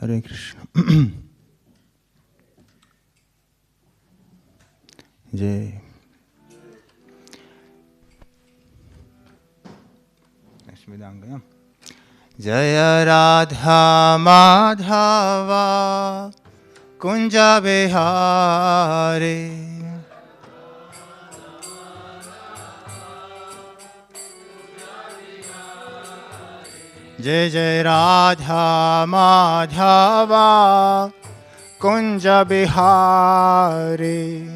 Hare Krishna. Jai. Jaya Radha Madhava Kunja Bihari Jai Jai Radha Madhava Kunja Bihari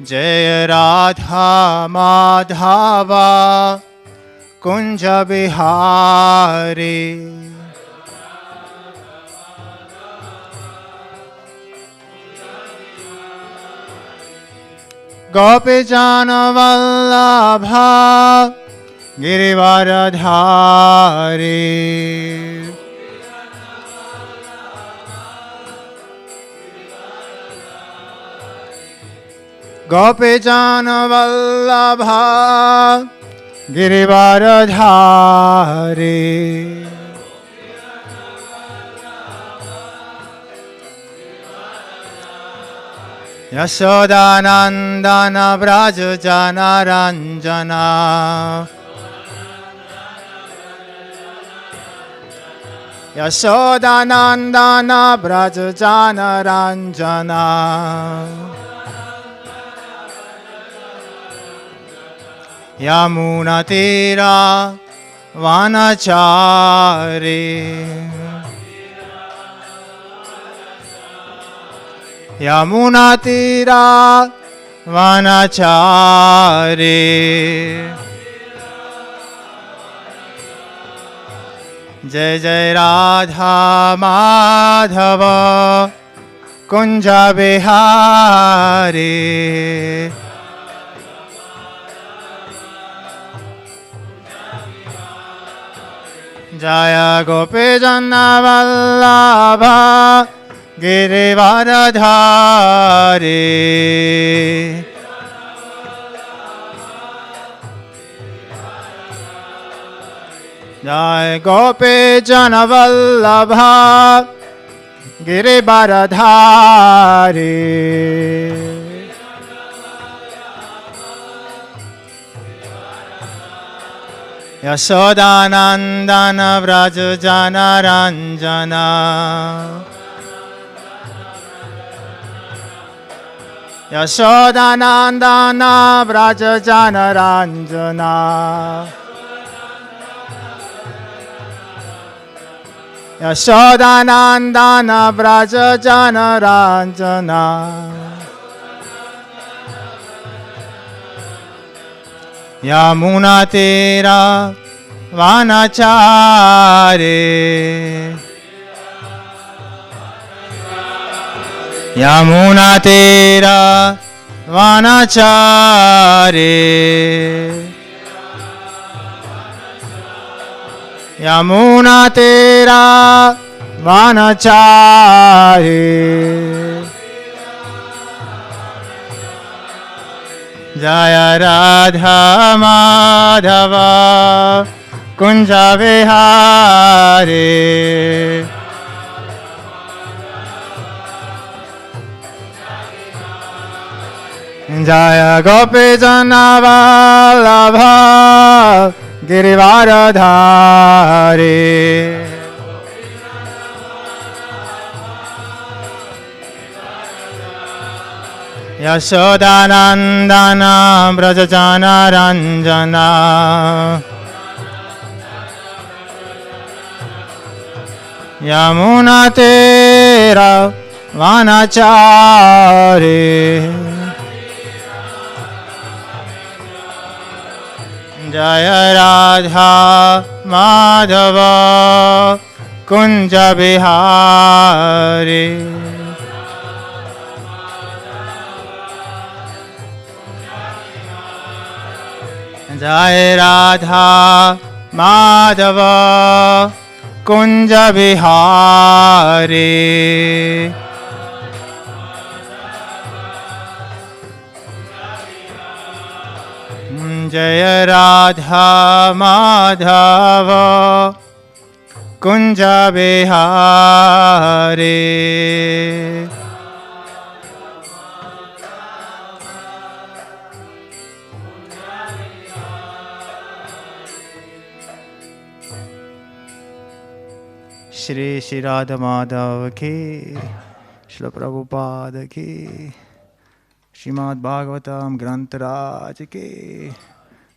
Jai Radha Madhava Kunja Bihari Gopi Jana Vallabha Girivaradhari Gopi Jana Vallabha Girivaradhari Yashodanandana Braja Jana Ranjana Yashodanandana Braja Jana Ranjana Yamuna Tira Vanachari Yamuna Tira Vanachari Jai Jai Radha Madhava Kunja Bihari Jaya Gopi Jana Vallabha Girivaradhari Jaya Gopi Jana Vallabha Girivaradhari Yashodanandana Vraja Jana Ranjana Yashodanandana Vraja Jana Ranjana Yashodanandana Vraja Jana Ranjana Yamuna Tira Vanachari Yamuna Tira Vanachari Yamuna Tira Vanachari Jaya Radha Madhava Kunja Vihari Jaya Gopi Jana Vallabha Girivaradhari Yashodanandana Braja Jana Ranjana Yamuna Tira Vanachari Jaya Radha Madhava Kunja Bihari Jai Radha Madhava Kunja Bihari Jaya Radha Madhava Kunja Bihari. Shri Shri Radha Madhava ki, Shri Prabhupada ki, Srimad Bhagavatam Grantaraj ki,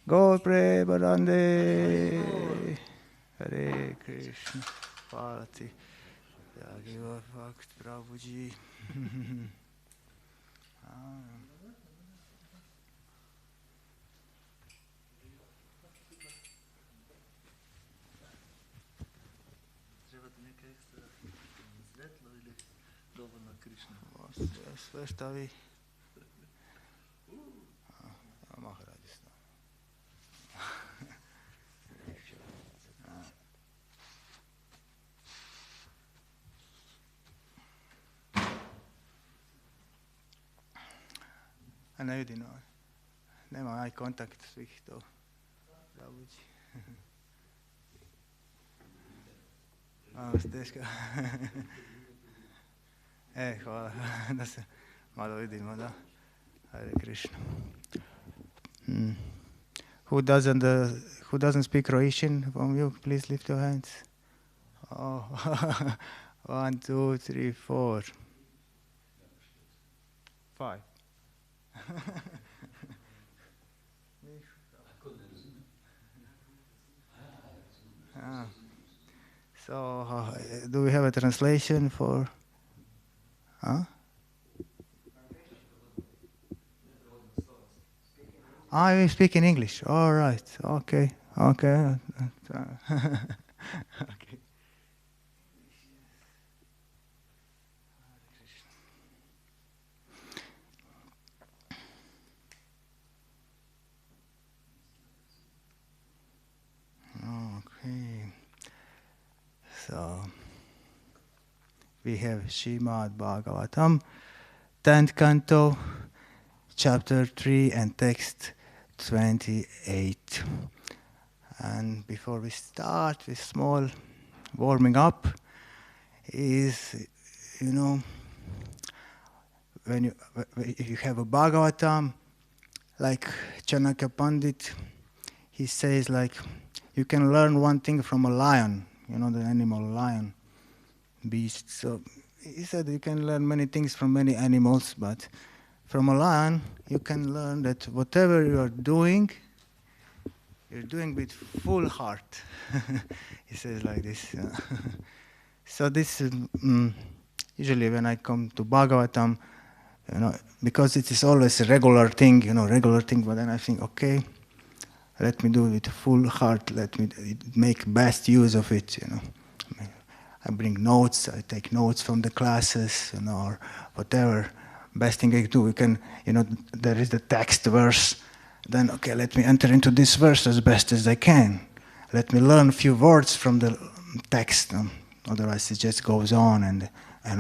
Gaur Premanande, Hare Krishna, Parati, Yagiva Bhakt Prabhuji. Sve stavi. A ne vidim, nema eye kontakt svih to. Pravođi. Teško. Hvala, da se malo vidimo, da. Hare Krishna. Who doesn't speak Croatian from you? Please lift your hands. Oh, 1, 2, 3, 4, 5. So, do we have a translation for? Huh? We speak in English. All right. Okay. Okay. Okay. Okay. So we have Srimad Bhagavatam, 10th canto, chapter 3 and text 28. And before we start with small warming up, is, when you have a Bhagavatam, like Chanakya Pandit, he says like, you can learn one thing from a lion, the animal lion, beast. So he said you can learn many things from many animals, but from a lion, you can learn that whatever you are doing, you're doing with full heart. He says like this. So this, usually when I come to Bhagavatam, because it is always a regular thing, but then I think, okay, let me do it with full heart, let me make best use of it, I bring notes, I take notes from the classes, or whatever. Best thing I do, we can, there is the text verse, then, okay, let me enter into this verse as best as I can. Let me learn a few words from the text, otherwise it just goes on and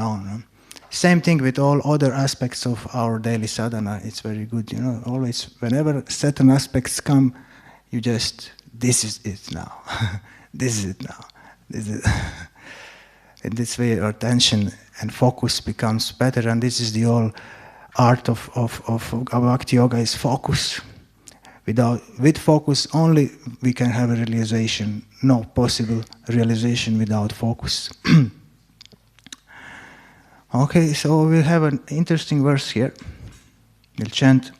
on. Same thing with all other aspects of our daily sadhana, it's very good, always, whenever certain aspects come, you just, this is it now, this is it now, this is it. In this way, our attention and focus becomes better, and this is the whole art of bhakti-yoga is focus. With focus only we can have a realization. No possible realization without focus. Okay, so we'll have an interesting verse here. We'll chant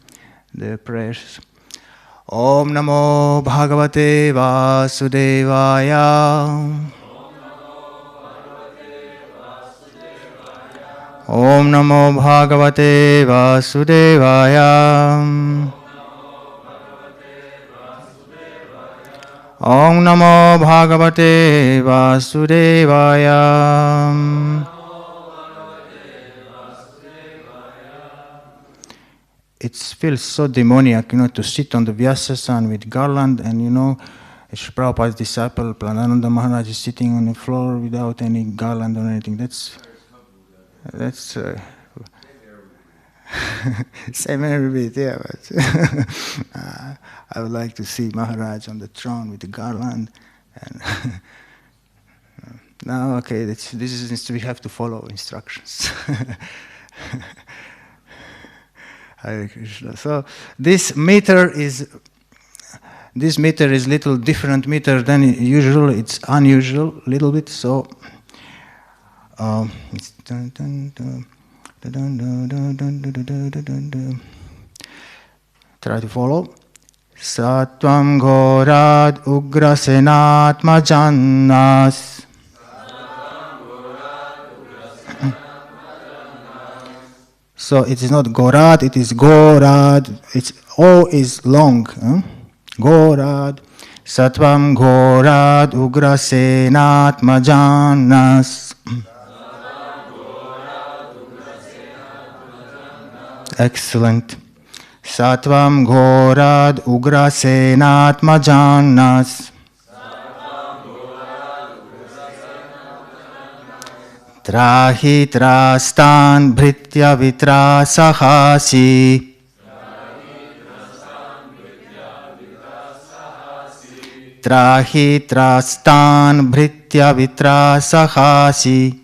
the prayers. Om Namo Bhagavate Vasudevaya. Om Namo Bhagavate Vasudevaya. Om Namo Bhagavate Vasudevaya. It feels so demoniac, to sit on the Vyasasan with garland, and Sri Prabhupada's disciple Planananda Maharaj is sitting on the floor without any garland or anything. That's Same every bit, yeah. But I would like to see Maharaj on the throne with the garland. And no, okay, this is we have to follow instructions. Hare Krishna. So this meter is little different meter than usual. It's unusual, little bit. So it's try to follow. Satvam Gorad Ugrasenatma Jannas. So it is not Gorad, it is Gorad. It's O is long. Gorad. Satvam Gorad Ugrasenatma Jannas. Excellent. Satvam Gorad Ugrasenatma Jannas. Trahi trastan bhritya vitrasahasi. Trahi trastan bhritya vitrasahasi.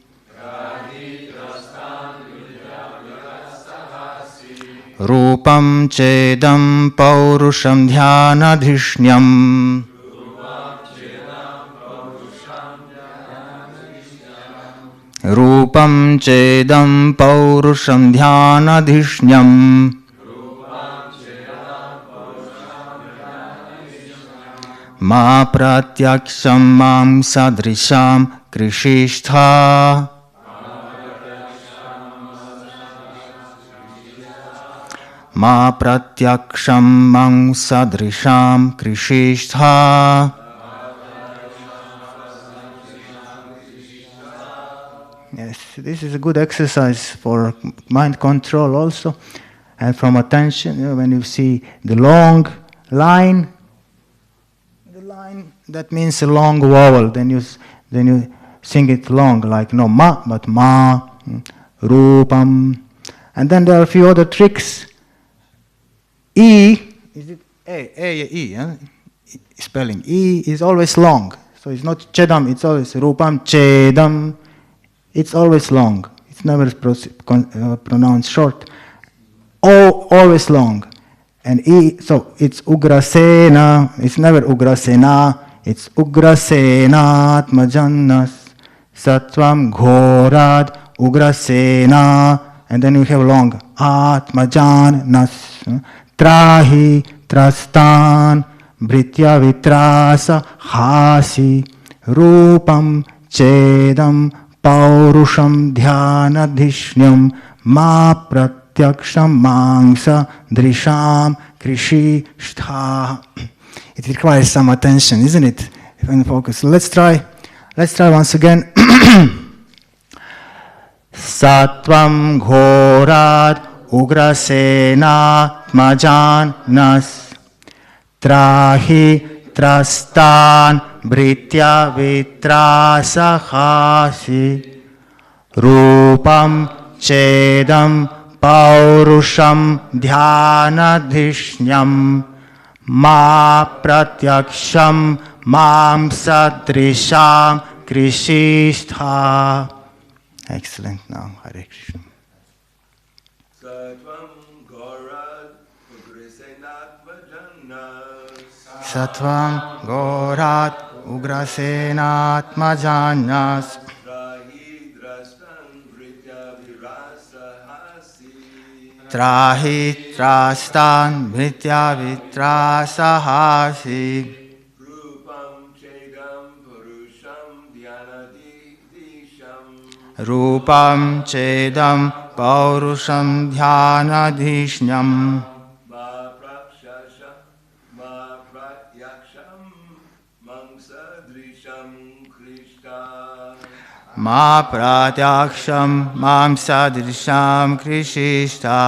Rupam chedam paurusham dhyanadhishnyam. Rupam chedam paurusham dhyanadhishnyam. Ma pratyaksham mam sadrisham krishishtha. Ma pratyaksham mam sadrisham krishishtha. Yes, this is a good exercise for mind control also, and from attention. You know, when you see the long line, that means a long vowel. Then you sing it long, like no ma, but ma, rupam, and then there are a few other tricks. E, is it E? Huh? Spelling E is always long, so it's not chedam. It's always rupam chedam. It's always long. It's never pronounced short. O always long. And E, so it's ugrasena. It's never ugrasena. It's ugrasena atmajannas. Satvam ghorad ugrasena. And then you have long. Atmajannas. Trahi trastan bhritya vitrasa hasi. Rupam chedam paurusham dhyanadhishnyam ma pratyaksham mangsa drisham krishishtha. It requires some attention, isn't it? If we focus. So let's try once again. Satvam ghorad ugrasena majannas trahi trastan bhritya vitrasahasi. Rupam chedam paurusham dhyanadhishnyam ma pratyaksham mam sadrisham krishishtha. Excellent. Now, Hare Krishna. Satvam Gorad Ugrasenatmajannas. Trahi trastan bhritya vitrasahasi. Rupam chedam paurusham dhyanadhishnyam. Ma pratyaksham mam sadrisham krishishtha.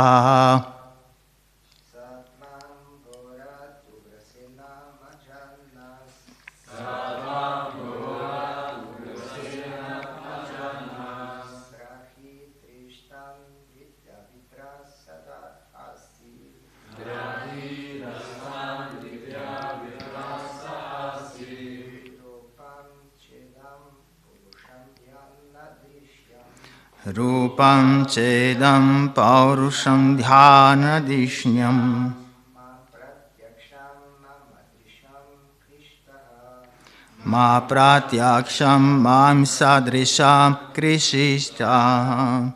Rupam chedam paurusham dhyanadishnyam. Ma pratyaksham mam sadrisham krishishta.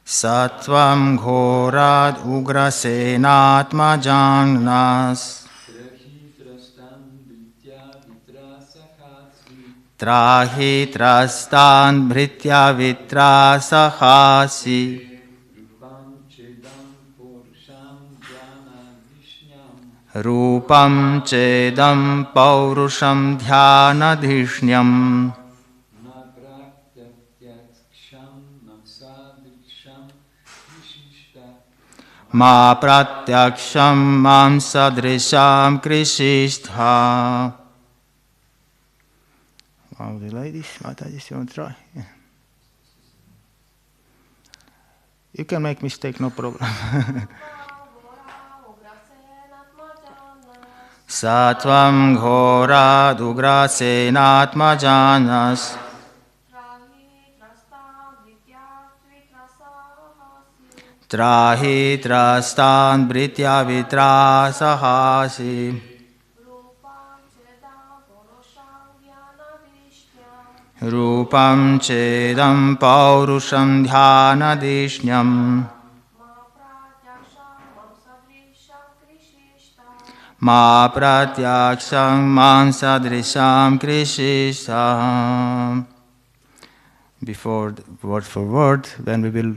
Sattvam ghorad ugrasenatmajangnas. Trahi trastan bhritya vitra sahasi. Rupam chedam paurusham dhyanadishnyam. Ma pratyaksham mam sadrisham krishistha. Wow, the ladies, Mataji, you want to try? Yeah. You can make mistake, no problem. Sattvam ghora dugrasenatmajanas. Trahi trastan bhritya vitra sahasi. Rupam chedam paurusham dhyanadishnyam. Ma pratyaksham man sadrisham krishisham. Before word for word, when we will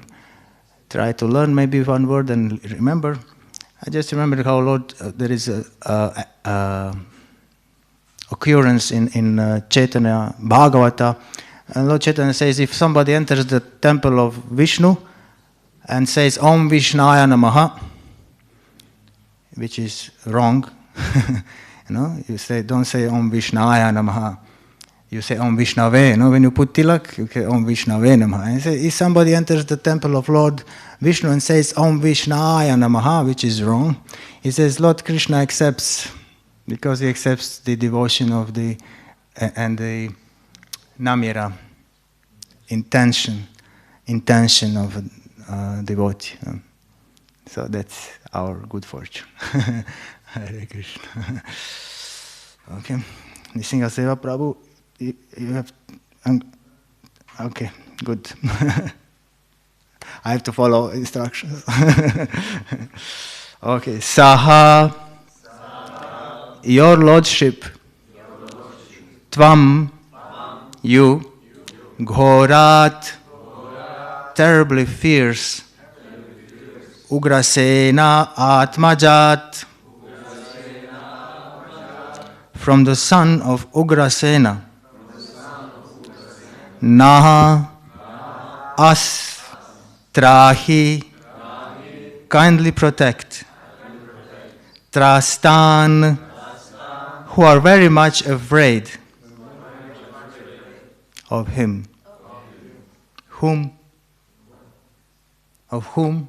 try to learn maybe one word and remember. I just remember how Lord, there is a occurrence in Chaitanya Bhagavata. And Lord Chaitanya says, if somebody enters the temple of Vishnu and says Om Vishnaya Namaha, which is wrong, you say, don't say Om Vishnaya Namaha. You say Om Vishnave, when you put tilak, you say Om Vishnave Namaha. And say, if somebody enters the temple of Lord Vishnu and says Om Vishnaya Namaha, which is wrong, he says Lord Krishna accepts, because he accepts the devotion of the namira, intention of a devotee. So that's our good fortune. Hare Krishna. Okay. Nisinga Seva Prabhu, you have. Okay, good. I have to follow instructions. Okay. Saha, your Lordship, Tvam, you, Ghorat, terribly fierce, Ugrasena Atmajat, from the son of Ugrasena, Naha, us, Trahi, kindly protect, Trastan, who are very much afraid of him. Whom? Of whom?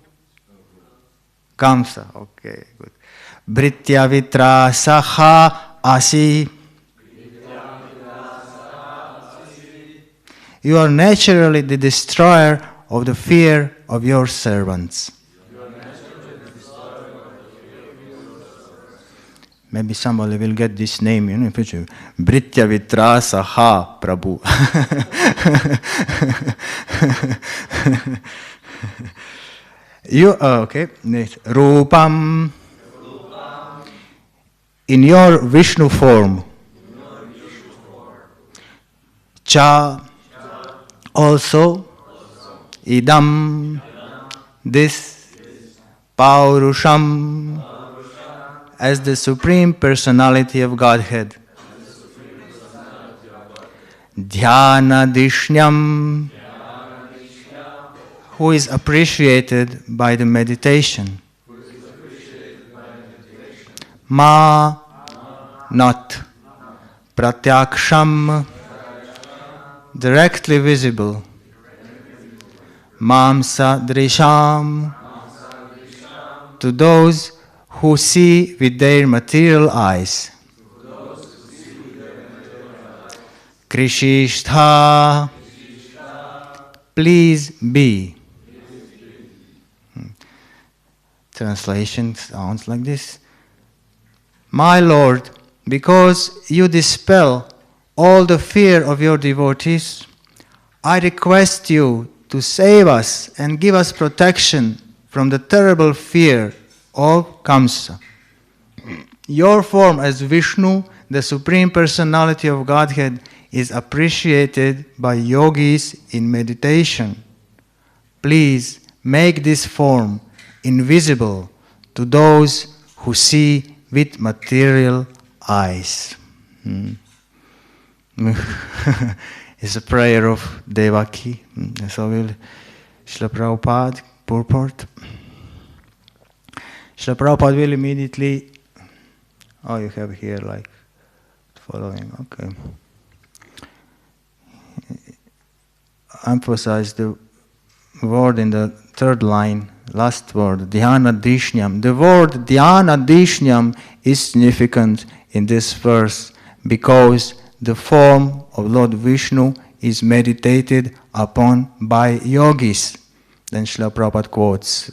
Kamsa. Okay, good. Bhritya vitra saha asi. You are naturally the destroyer of the fear of your servants. Maybe somebody will get this name, in future. Bhritya vitra saha Prabhu. Okay. Rupam. In your Vishnu form. Cha. Also. Idam. This. Paurusham. As the Supreme Personality of Godhead. Dhyanadishnyam, who is appreciated by the meditation. Ma, not. Pratyaksham, directly visible. Mamsa drisham, to those who see with their material eyes. Krishistha, please be. Translation sounds like this. My Lord, because you dispel all the fear of your devotees, I request you to save us and give us protection from the terrible fear of Kamsa. Your form as Vishnu, the Supreme Personality of Godhead, is appreciated by yogis in meditation. Please make this form invisible to those who see with material eyes. It's a prayer of Devaki. So will Srila Prabhupada purport. Srila Prabhupada will immediately, oh, you have here like following, okay. Emphasize the word in the third line, last word, dhyanadishnyam. The word dhyanadishnyam is significant in this verse because the form of Lord Vishnu is meditated upon by yogis. Then Srila Prabhupada quotes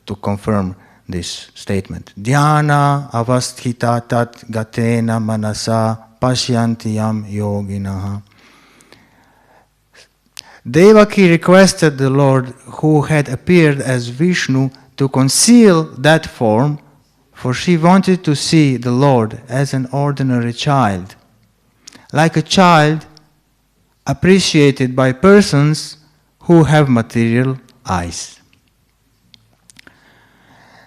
to confirm this statement. Dhyana avasthita tat gatena manasa pashyantiyam yoginaha. Devaki requested the Lord who had appeared as Vishnu to conceal that form, for she wanted to see the Lord as an ordinary child, like a child appreciated by persons who have material eyes.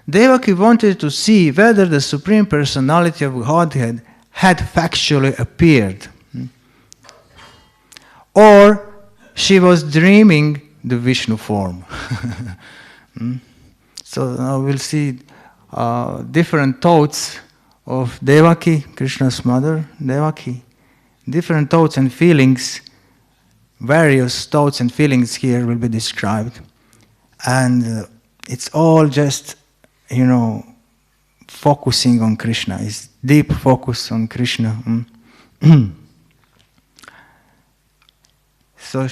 Devaki wanted to see whether the Supreme Personality of Godhead had factually appeared, or she was dreaming the Vishnu form. So now we'll see different thoughts of Devaki, Krishna's mother, Devaki. Different thoughts and feelings, various thoughts and feelings here will be described. And it's all just, focusing on Krishna. It's deep focus on Krishna. So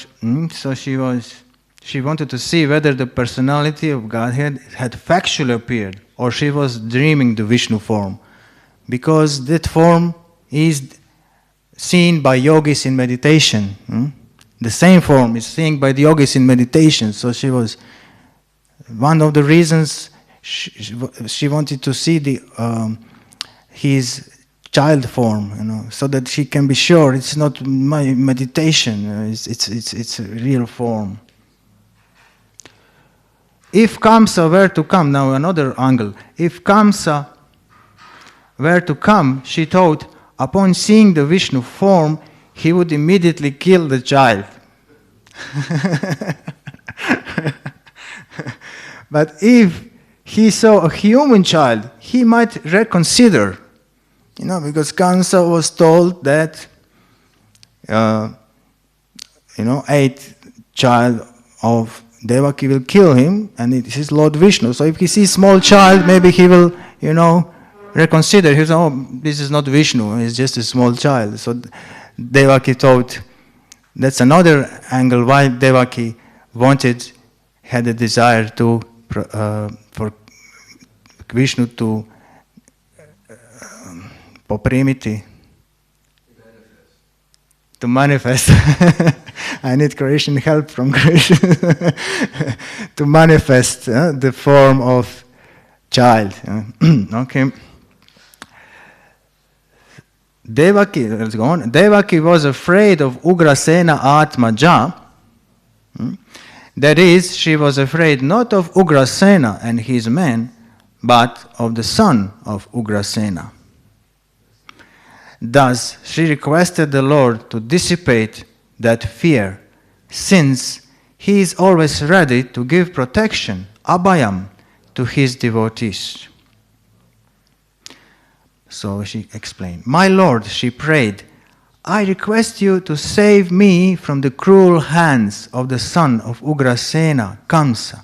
she wanted to see whether the personality of Godhead had factually appeared, or she was dreaming the Vishnu form, because that form is seen by yogis in meditation. The same form is seen by the yogis in meditation. So she was, one of the reasons she wanted to see his child form, so that she can be sure it's not my meditation, it's a real form. If Kamsa were to come, now another angle, if Kamsa were to come, she thought, upon seeing the Vishnu form, he would immediately kill the child. But if he saw a human child, he might reconsider. Because Kamsa was told that, 8th child of Devaki will kill him, and it is Lord Vishnu. So if he sees small child, maybe he will, reconsider. He says, oh, this is not Vishnu, it's just a small child. So Devaki thought that's another angle why Devaki had a desire for Vishnu to poprimiti, to manifest. I need Krishna help from Krishna to manifest the form of child. Okay. Devaki, let's go on. Devaki was afraid of Ugrasena Atmaja. That is, she was afraid not of Ugrasena and his men, but of the son of Ugrasena. Thus, she requested the Lord to dissipate that fear, since he is always ready to give protection, abhayam, to his devotees. So she explained, my Lord, she prayed, I request you to save me from the cruel hands of the son of Ugrasena, Kamsa.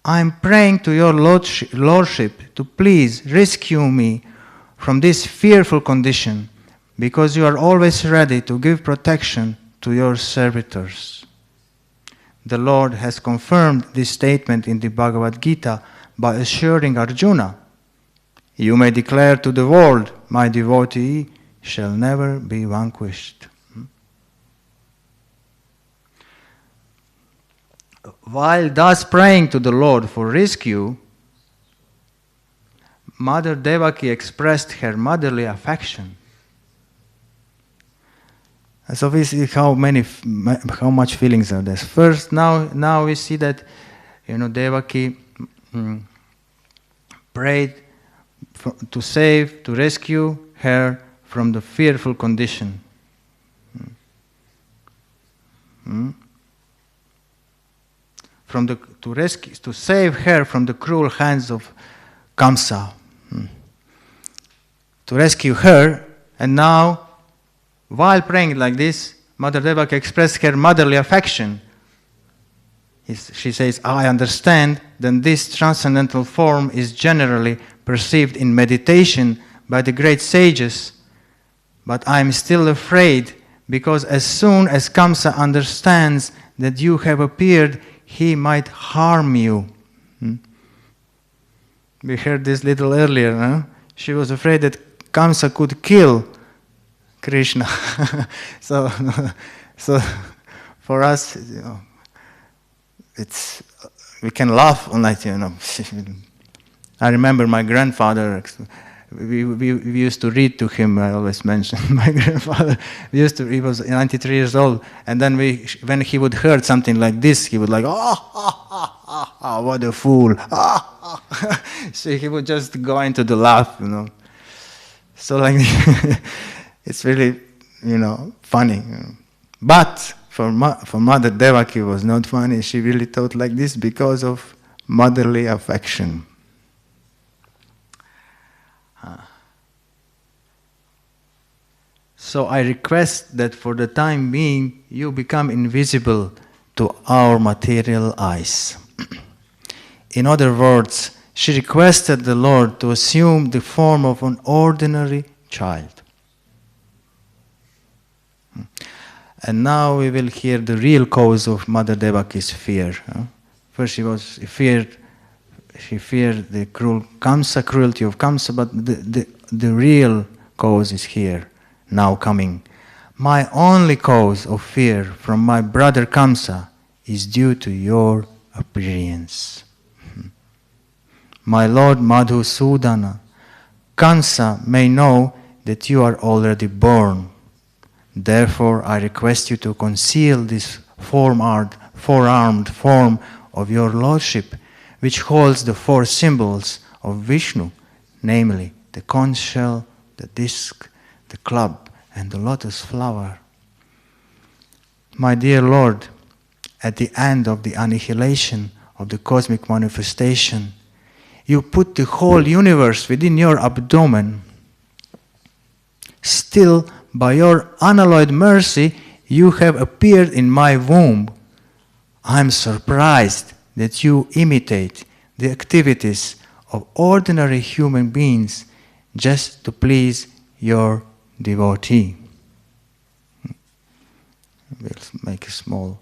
I am praying to your lordship to please rescue me from this fearful condition because you are always ready to give protection to your servitors. The Lord has confirmed this statement in the Bhagavad Gita by assuring Arjuna, you may declare to the world, my devotee shall never be vanquished. While thus praying to the Lord for rescue, Mother Devaki expressed her motherly affection. So we see how much feelings are there. First, now we see that, Devaki prayed to rescue her from the fearful condition. To save her from the cruel hands of Kamsa. To rescue her, and now, while praying like this, Mother Devaki expressed her motherly affection. She says, I understand that this transcendental form is generally perceived in meditation by the great sages, but I am still afraid because as soon as Kamsa understands that you have appeared, he might harm you. We heard this little earlier. Huh? She was afraid that Kamsa could kill Krishna. so for us, we can laugh on that. I remember my grandfather. We used to read to him. I always mention my grandfather. He was 93 years old, and then when he would hear something like this, he would like, what a fool! So he would just go into the laugh, So like, it's really, funny. But for Mother Devaki, it was not funny. She really thought like this because of motherly affection. So I request that for the time being, you become invisible to our material eyes. In other words, she requested the Lord to assume the form of an ordinary child. And now we will hear the real cause of Mother Devaki's fear. First she feared the cruelty of Kamsa, but the real cause is here, now coming. My only cause of fear from my brother Kamsa is due to your appearance. My Lord Madhusudana, Kamsa may know that you are already born. Therefore, I request you to conceal this four-armed form of your Lordship, which holds the four symbols of Vishnu, namely the conch shell, the disc, the club, and the lotus flower. My dear Lord, at the end of the annihilation of the cosmic manifestation, you put the whole universe within your abdomen. Still, by your unalloyed mercy, you have appeared in my womb. I am surprised that you imitate the activities of ordinary human beings just to please your devotee. We'll make a small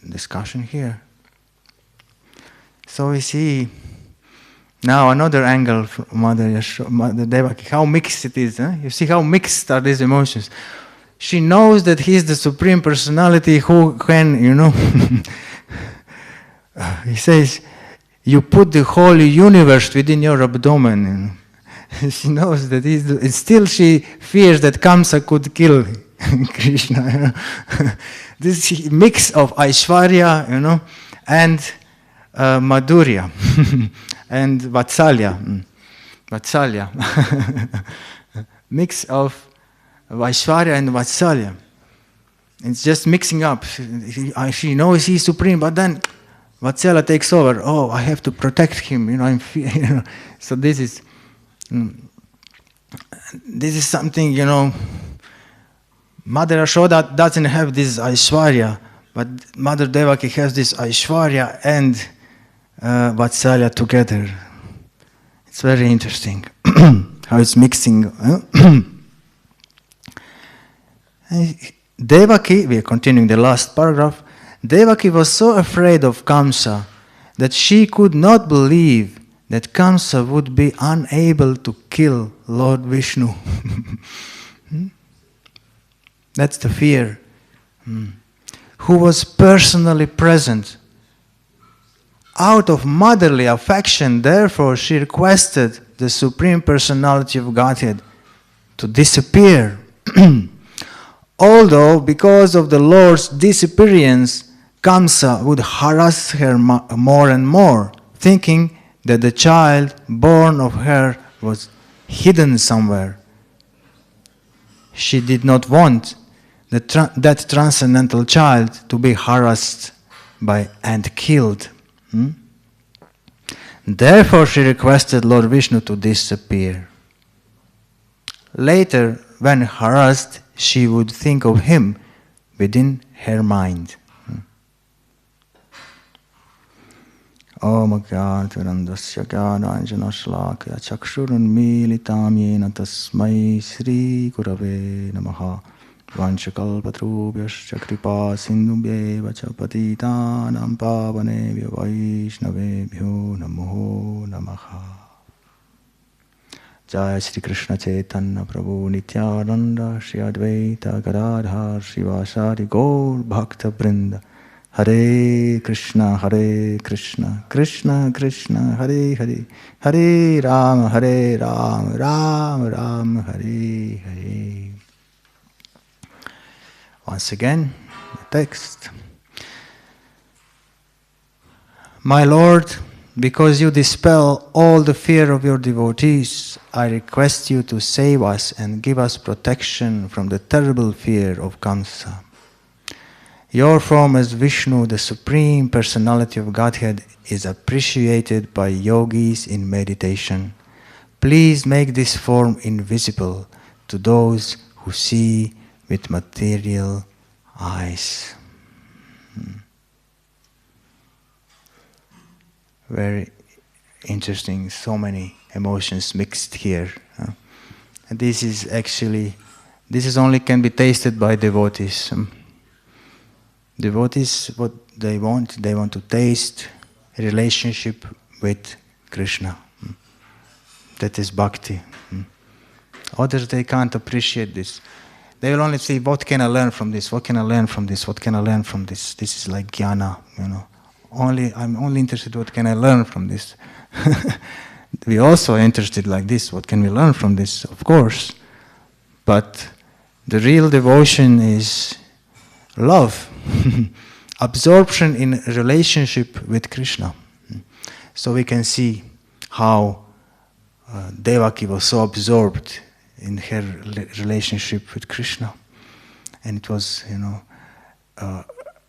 discussion here. So we see now another angle from Mother Devaki, how mixed it is. You see how mixed are these emotions. She knows that he is the Supreme Personality who can, he says, you put the whole universe within your abdomen. She knows that and still she fears that Kamsa could kill Krishna. This mix of Aishwarya, and Madhurya and Vatsalya. Mix of Vaishwarya and Vatsalya. It's just mixing up. She knows he's supreme, but then Vatsalya takes over. Oh, I have to protect him. So this is something. Mother Yashoda doesn't have this Aishwarya, but Mother Devaki has this Aishwarya and Vatsalya together. It's very interesting how it's mixing. Devaki, we are continuing the last paragraph. Devaki was so afraid of Kamsa that she could not believe that Kamsa would be unable to kill Lord Vishnu. That's the fear. Who was personally present. Out of motherly affection, therefore, she requested the Supreme Personality of Godhead to disappear. Although, because of the Lord's disappearance, Kamsa would harass her more and more, thinking that the child born of her was hidden somewhere. She did not want that transcendental child to be harassed by and killed. Therefore, she requested Lord Vishnu to disappear. Later, when harassed, she would think of him within her mind. Om Jnantirandasya Jnananjana Shlakaya Chakshurunmilitam Yena Tasmai Sri Gurave Namaha Vanchakalpatrubhyascha Kripa Sindhubhyeva Cha Patitanam Pavanebhyo Vaishnavebhyo Namo Namaha. Jai Shri Krishna Chaitanya Prabhu Nityananda Shri Advaita Gadadhar Shivasari Gaur Bhakta Vrinda Hare Krishna, Krishna Krishna, Hare Hare, Hare Rama, Rama Rama, Hare Hare. Once again, the text. My Lord, because you dispel all the fear of your devotees, I request you to save us and give us protection from the terrible fear of Kamsa. Your form as Vishnu, the Supreme Personality of Godhead, is appreciated by yogis in meditation. Please make this form invisible to those who see with material eyes. Very interesting, so many emotions mixed here. And this is only can be tasted by devotees. Devotees, what they want to taste a relationship with Krishna. That is bhakti. Others, they can't appreciate this. They will only say, what can I learn from this? What can I learn from this? What can I learn from this? This is like jnana, I'm only interested what can I learn from this. We also are interested like this. What can we learn from this? Of course. But the real devotion is love. Absorption in relationship with Krishna. So we can see how Devaki was so absorbed in her relationship with Krishna. And it was,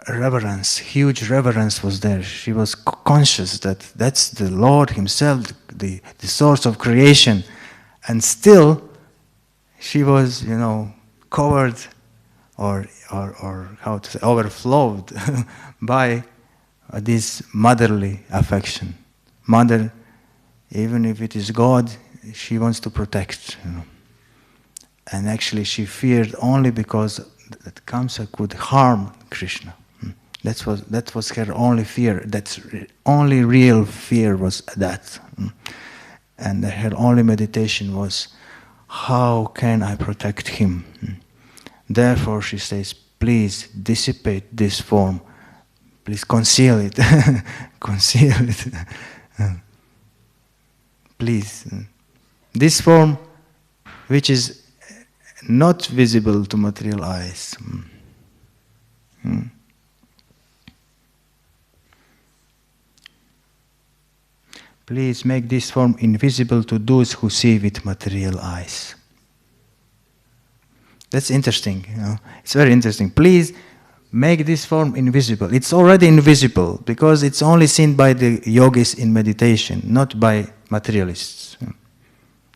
reverence, huge reverence was there. She was conscious that that's the Lord himself, the source of creation. And still, she was, covered or how to say, overflowed by this motherly affection. Mother, even if it is God, she wants to protect. And actually she feared only because that Kamsa could harm Krishna. That was her only fear. That's only real fear was that. And her only meditation was, how can I protect him? Therefore she says, please dissipate this form. Please conceal it. Conceal it. Please. This form, which is not visible to material eyes. Please make this form invisible to those who see with material eyes. That's interesting, It's very interesting. Please make this form invisible. It's already invisible because it's only seen by the yogis in meditation, not by materialists.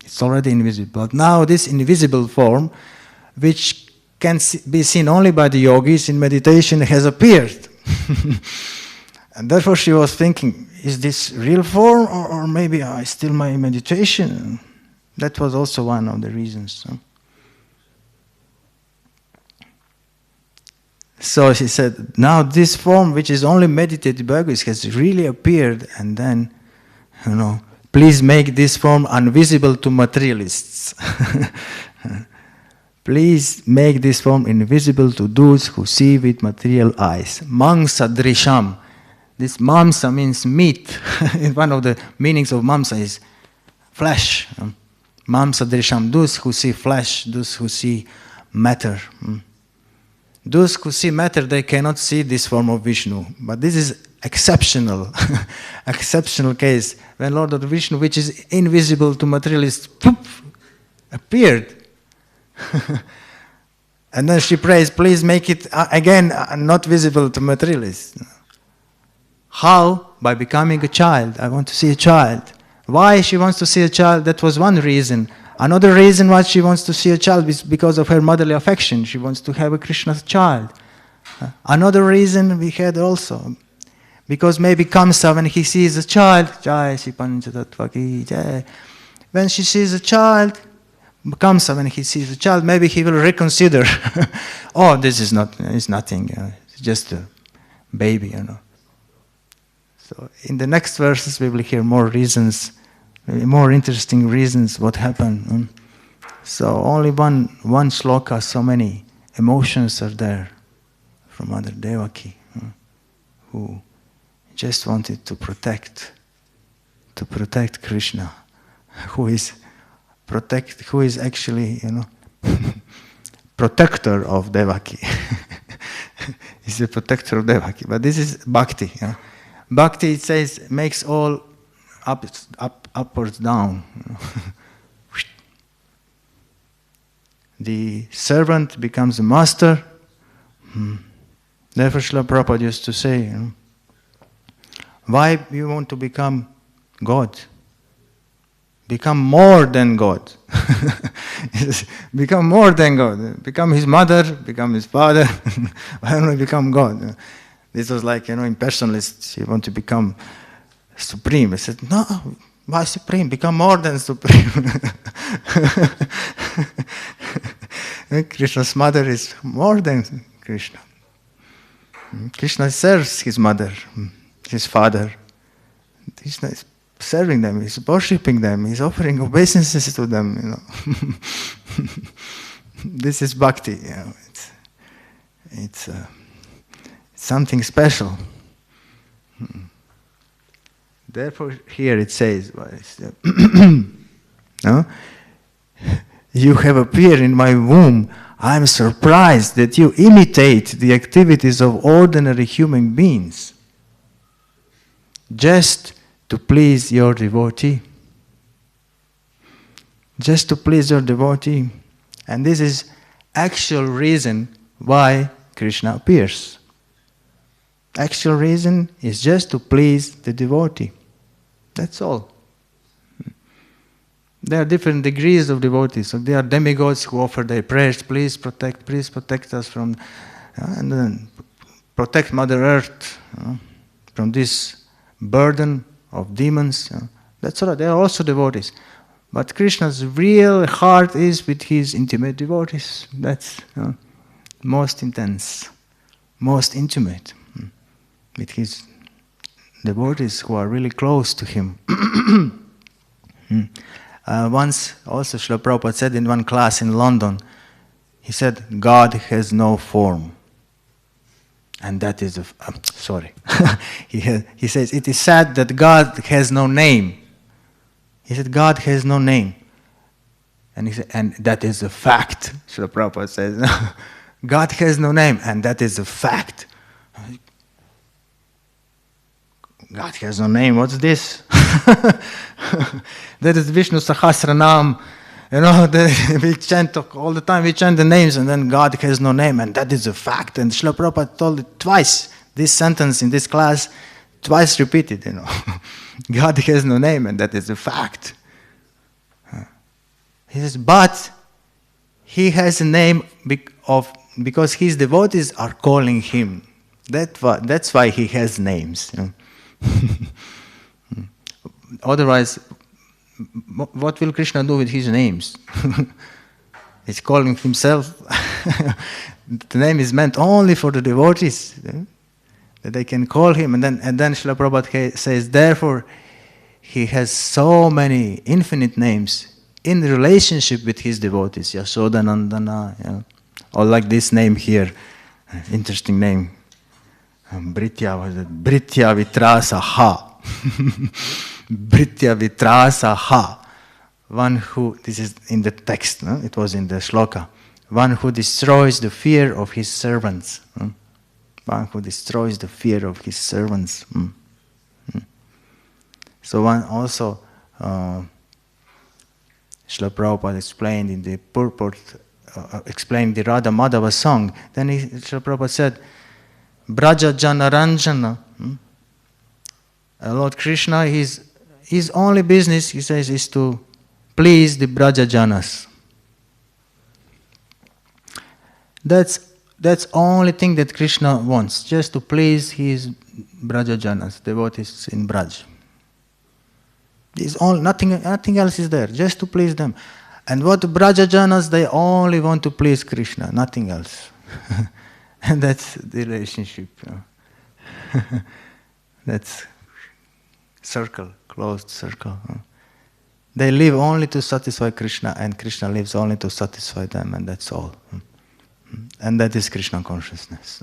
It's already invisible. But now this invisible form, which can be seen only by the yogis in meditation, has appeared. And therefore she was thinking, is this real form or maybe I still my meditation? That was also one of the reasons. So she said, now this form which is only meditated by yogis has really appeared, and then, please make this form invisible to materialists. Please make this form invisible to those who see with material eyes. Mamsa drisham. This mamsa means meat. One of the meanings of mamsa is flesh. Mamsa drisham, those who see flesh, those who see matter. Those who see matter, they cannot see this form of Vishnu. But this is exceptional, exceptional case. When Lord of Vishnu, which is invisible to materialists, appeared. And then she prays, please make it again not visible to materialists. How? By becoming a child. I want to see a child. Why she wants to see a child? That was one reason. Another reason why she wants to see a child is because of her motherly affection. She wants to have a Krishna's child. Another reason we had also, because maybe Kamsa, when he sees a child, when she sees a child, Kamsa, when he sees a child, maybe he will reconsider. Oh, this is not, it's nothing. It's just a baby, So in the next verses we will hear more reasons, more interesting reasons what happened. So only one shloka, so many emotions are there from Mother Devaki, who just wanted to protect Krishna, who is actually, protector of Devaki. He's the protector of Devaki. But this is bhakti. Bhakti, it says, makes all upwards down. The servant becomes a master. Therefore, Srila Prabhupada used to say, why you want to become God? Become more than God. Become more than God. Become his mother, become his father. Why don't we become God? This was like, impersonalists, you want to become supreme. I said, no, why supreme? Become more than supreme. Krishna's mother is more than Krishna. Krishna serves his mother, his father. Krishna is serving them, he's worshipping them, he's offering obeisances to them. This is bhakti. It's something special. Therefore, here it says, no? You have appeared in my womb. I am surprised that you imitate the activities of ordinary human beings just to please your devotee. Just to please your devotee. And this is actual reason why Krishna appears. Actual reason is just to please the devotee. That's all. There are different degrees of devotees. So there are demigods who offer their prayers, please protect us from, and then protect Mother Earth from this burden of demons. That's all right. They are also devotees. But Krishna's real heart is with his intimate devotees. That's most intense, most intimate, with his devotees who are really close to him. Once also Srila Prabhupada said in one class in London, he said, God has no form. And that is he says, it is said that God has no name. He said, God has no name. And he said, and that is a fact. Srila Prabhupada says, God has no name, and that is a fact. God has no name, what's this? That is Vishnu Sahasranam. We chant all the time, we chant the names, and then God has no name, and that is a fact. And Srila Prabhupada told it twice, this sentence in this class, twice repeated, God has no name, and that is a fact. He says, but he has a name because his devotees are calling him. That's why he has names. Otherwise, what will Krishna do with his names? He's calling himself. The name is meant only for the devotees, that they can call him. And then Srila Prabhupada says, therefore, he has so many infinite names in relationship with his devotees. Yashoda Nandana, or like this name here, interesting name. Britya Vitrasa Ha. Britya Vitrasa Ha. One who, this is in the text, no? It was in the shloka. One who destroys the fear of his servants. One who destroys the fear of his servants. So one also, Srila Prabhupada explained in the purport, explained the Radha Madhava song. Then Srila Prabhupada said, Braja Jana Ranjana. Lord Krishna, his only business, he says, is to please the Braja Janas. That's only thing that Krishna wants, just to please his Braja Janas, devotees in Braj. Nothing else is there, just to please them. And what the Braja Janas, they only want to please Krishna, nothing else. And that's the relationship. That's circle, closed circle. They live only to satisfy Krishna, and Krishna lives only to satisfy them, and that's all. And that is Krishna consciousness.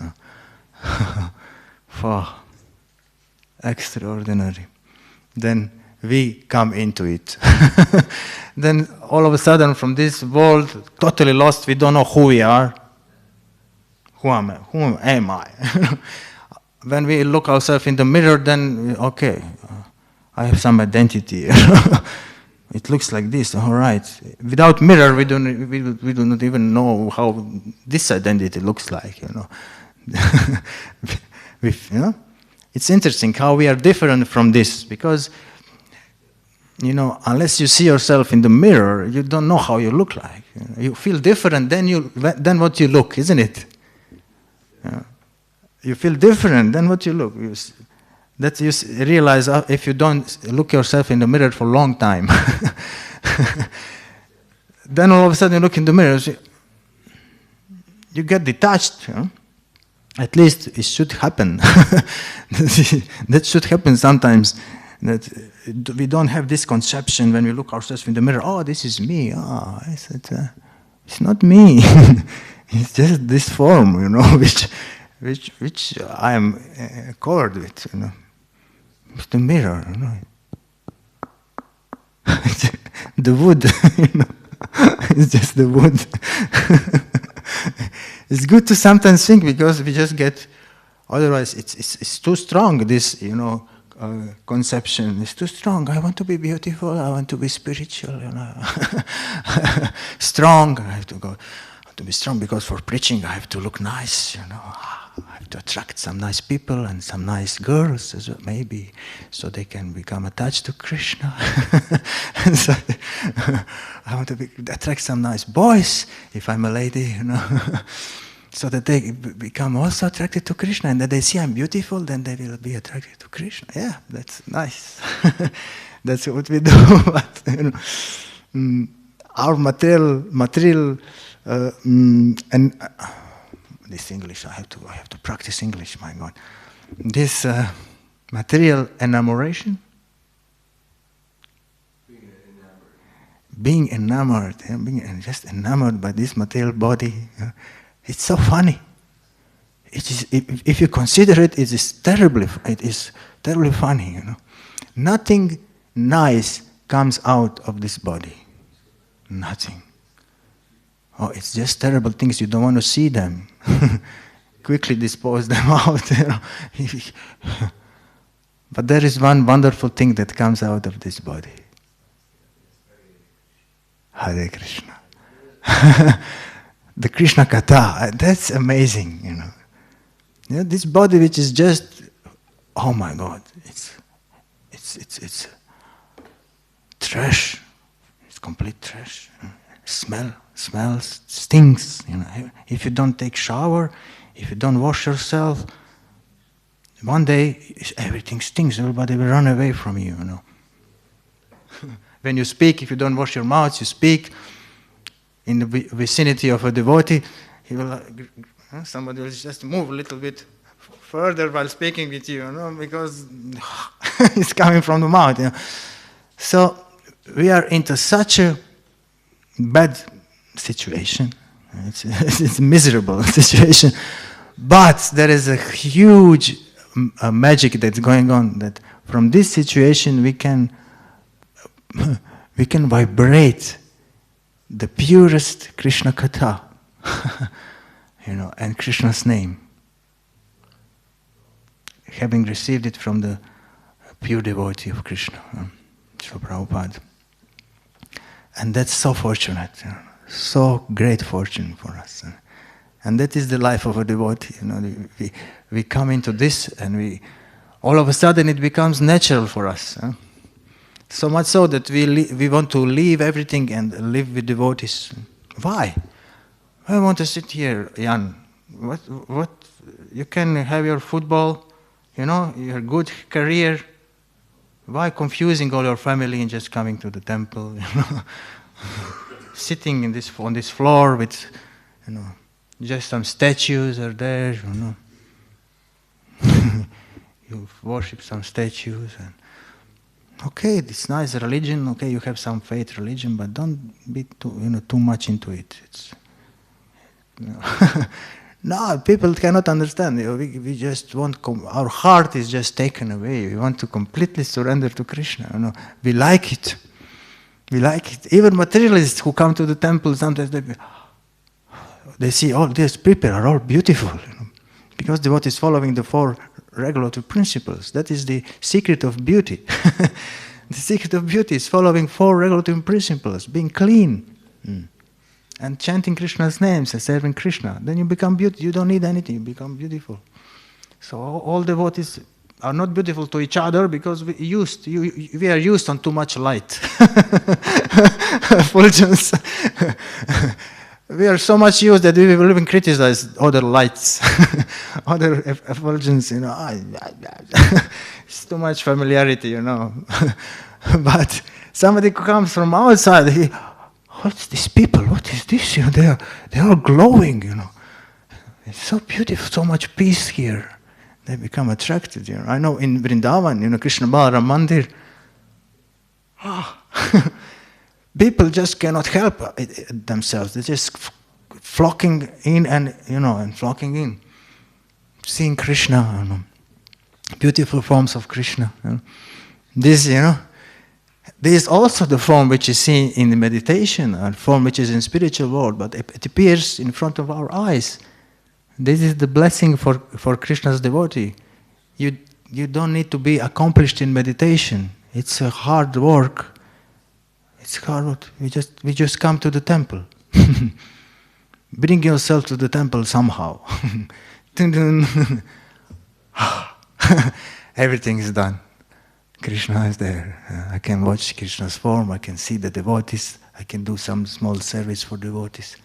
Wow. Extraordinary. Then we come into it. Then all of a sudden from this world, totally lost, we don't know who we are. Who am I? When we look ourselves in the mirror, then, okay, I have some identity. It looks like this, all right. Without mirror, we do not even know how this identity looks like, It's interesting how we are different from this, because, unless you see yourself in the mirror, you don't know how you look like. You feel different than what you look, isn't it? You feel different than what you look. That you realize if you don't look yourself in the mirror for a long time. Then all of a sudden you look in the mirror, you get detached. At least it should happen. That should happen sometimes. That we don't have this conception when we look ourselves in the mirror, oh, this is me. It's not me. It's just this form, which I am covered with, It's the mirror, The wood, It's just the wood. It's good to sometimes think, because we just get, otherwise it's too strong, this, conception is too strong. I want to be beautiful, I want to be spiritual, Strong, I have to go. To be strong, because for preaching I have to look nice, I have to attract some nice people and some nice girls as well, maybe, so they can become attached to Krishna. And so, I want to attract some nice boys, if I'm a lady, so that they become also attracted to Krishna, and that they see I'm beautiful, then they will be attracted to Krishna. Yeah, that's nice. That's what we do. But, our material. And this English, I have to practice English. My God, this material enamoration, being enamored, just enamored by this material body. It's so funny. It is, if you consider it, it is terribly funny. Nothing nice comes out of this body. Nothing. Oh, it's just terrible things. You don't want to see them. Quickly dispose them out. But there is one wonderful thing that comes out of this body. Hare Krishna. The Krishna Katha. That's amazing, This body, which is just, oh my God, it's trash. It's complete trash. Smells, stinks. If you don't take shower, if you don't wash yourself, one day everything stinks. Everybody will run away from you. when you speak, if you don't wash your mouth, you speak in the vicinity of a devotee, he will, somebody will just move a little bit further while speaking with you, because it's coming from the mouth. So we are into such a bad situation. It's a miserable situation. But there is a huge magic that's going on, that from this situation we can vibrate the purest Krishna Katha, and Krishna's name, having received it from the pure devotee of Krishna, Srila Prabhupada. And that's so fortunate, so great fortune for us. And that is the life of a devotee. We come into this, and all of a sudden it becomes natural for us. So much so that we want to leave everything and live with devotees. Why? I want to sit here, Jan. What? You can have your football, your good career. Why confusing all your family and just coming to the temple? Sitting on this floor with, just some statues are there. You worship some statues and. Okay, it's nice religion. Okay, you have some faith religion, but don't be too much into it. No, people cannot understand. We just want our heart is just taken away. We want to completely surrender to Krishna. We like it. We like it. Even materialists who come to the temple sometimes they see all these people are all beautiful, because devotee is following the 4 regulative principles. That is the secret of beauty. The secret of beauty is following 4 regulative principles, being clean, and chanting Krishna's names and serving Krishna. Then you become beautiful. You don't need anything. You become beautiful. So all devotees are not beautiful to each other because we are used on too much light. Fulgence. We are so much used that we will even criticize other lights, other effulgence, it's too much familiarity, But somebody who comes from outside, what's these people? What is this? They are glowing, It's so beautiful, so much peace here. They become attracted, I know in Vrindavan, Krishna Balaram Mandir, people just cannot help themselves. They're just flocking in and flocking in. Seeing Krishna, beautiful forms of Krishna. This is also the form which is seen in the meditation, a form which is in spiritual world, but it appears in front of our eyes. This is the blessing for Krishna's devotee. You don't need to be accomplished in meditation. It's a hard work. It's hard. We just come to the temple. Bring yourself to the temple somehow. Everything is done. Krishna is there. I can watch Krishna's form. I can see the devotees. I can do some small service for devotees.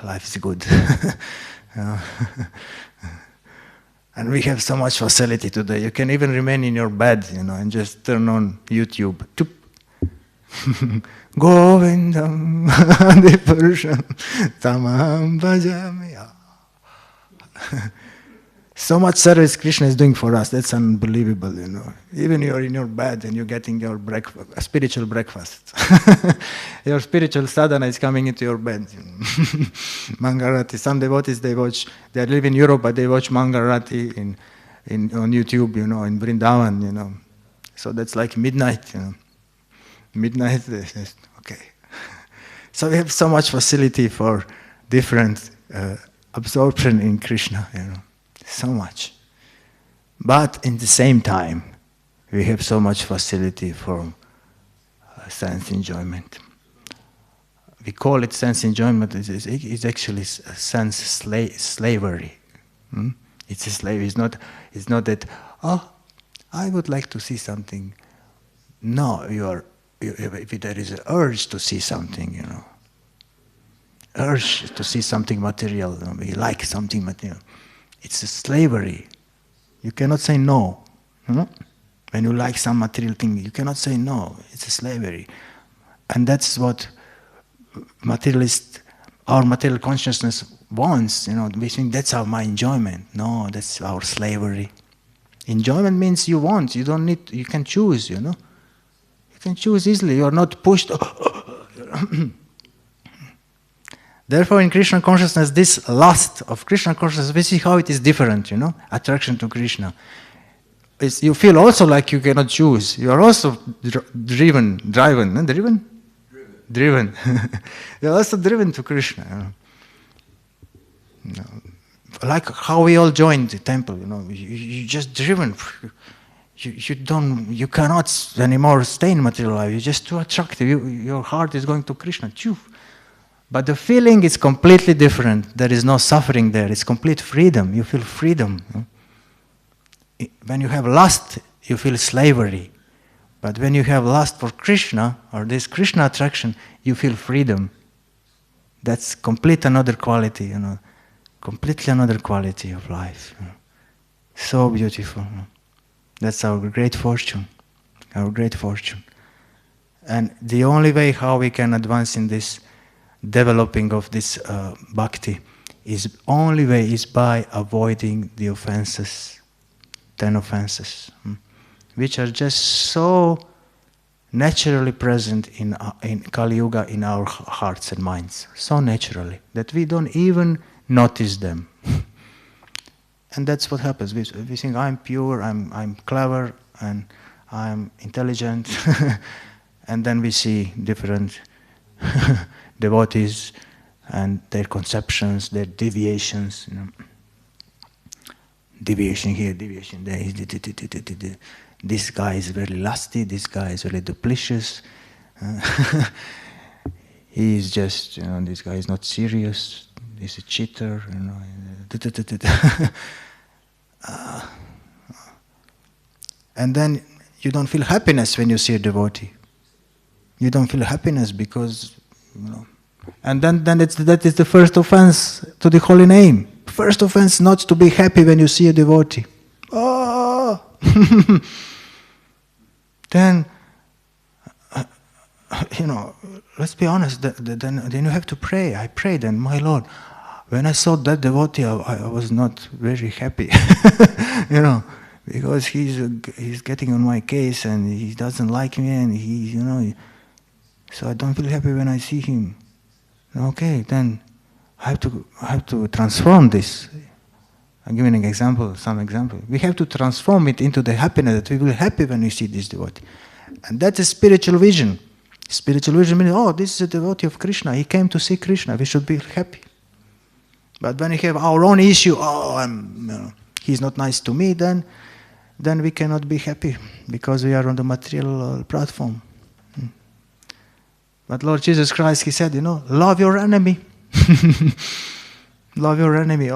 Life is good. And we have so much facility today. You can even remain in your bed, and just turn on YouTube. Govindam Adipurusham Tamam Bhajami. So much service Krishna is doing for us. That's unbelievable, Even you're in your bed and you're getting your spiritual breakfast. Your spiritual sadhana is coming into your bed. Mangarati. Some devotees, they live in Europe, but they watch Mangarati on YouTube, in Vrindavan, So that's like midnight, Midnight, okay. So we have so much facility for different absorption in Krishna, so much. But in the same time, we have so much facility for sense enjoyment. We call it sense enjoyment. It's actually sense slavery. It's a slave. It's not that. I would like to see something. No, if there is an urge to see something, urge to see something material, we like something material. It's a slavery. You cannot say no. When you like some material thing, you cannot say no. It's a slavery. And that's what our material consciousness wants. We think that's my enjoyment. No, that's our slavery. Enjoyment means you want. You don't need. You can choose. You can choose easily. You are not pushed. Therefore, in Krishna consciousness, this lust of Krishna consciousness, we see how it is different. Attraction to Krishna. You feel also like you cannot choose. You are also driven. You're also driven to Krishna. Like how we all joined the temple. You just driven. You cannot anymore stay in material life. You're just too attractive. Your heart is going to Krishna. But the feeling is completely different. There is no suffering there. It's complete freedom. You feel freedom. When you have lust, you feel slavery. But when you have lust for Krishna, or this Krishna attraction, you feel freedom. That's complete another quality, completely another quality of life. So beautiful. That's our great fortune. Our great fortune. And the only way how we can advance in this developing of this bhakti is by avoiding the offenses. 10 offenses, which are just so naturally present in Kali Yuga in our hearts and minds, so naturally that we don't even notice them. And that's what happens. We think I'm pure, I'm clever, and I'm intelligent, and then we see different devotees and their conceptions, their deviations. Deviation here, deviation there. This guy is very lusty, this guy is very duplicitous. He is just, this guy is not serious, he's a cheater, And then you don't feel happiness when you see a devotee. You don't feel happiness because, And then that is the first offense to the holy name. First offense, not to be happy when you see a devotee. Oh! Then, let's be honest, then you have to pray. I prayed, and my Lord, when I saw that devotee, I was not very happy. Because he's getting on my case, and he doesn't like me, and so I don't feel happy when I see him. Okay, then I have to transform this. I'm giving some example. We have to transform it into the happiness that we will be happy when we see this devotee. And that's a spiritual vision. Spiritual vision means, this is a devotee of Krishna. He came to see Krishna. We should be happy. But when we have our own issue, he's not nice to me, then we cannot be happy because we are on the material platform. But Lord Jesus Christ, He said, love your enemy. Love your enemy.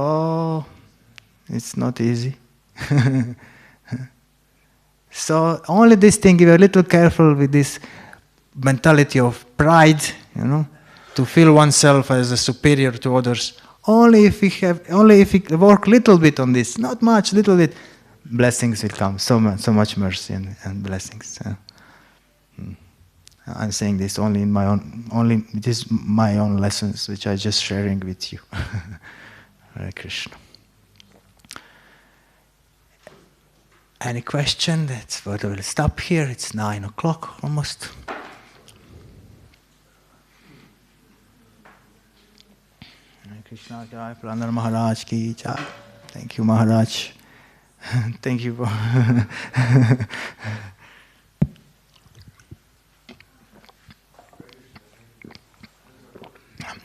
It's not easy. So only this thing, if you're a little careful with this mentality of pride, to feel oneself as a superior to others. Only if we work little bit on this, not much, little bit, blessings will come. So much mercy and blessings. I'm saying this only it is my own lessons, which I'm just sharing with you. Hare Krishna. Any question? That's what I will stop here. It's 9 o'clock almost. Hare Krishna Jai, Pranar Maharaj ki Jai. Thank you, Maharaj. Thank you.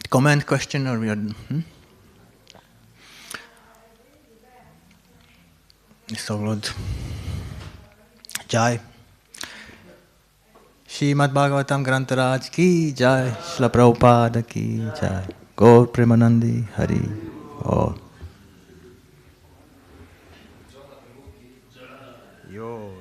Comment, question, or we are... So good. Jai. Srimad Bhagavatam Grantaraj ki Jai. Srila Prabhupada ki Jai. Gaur Premanandi Hari. Oh. Yo.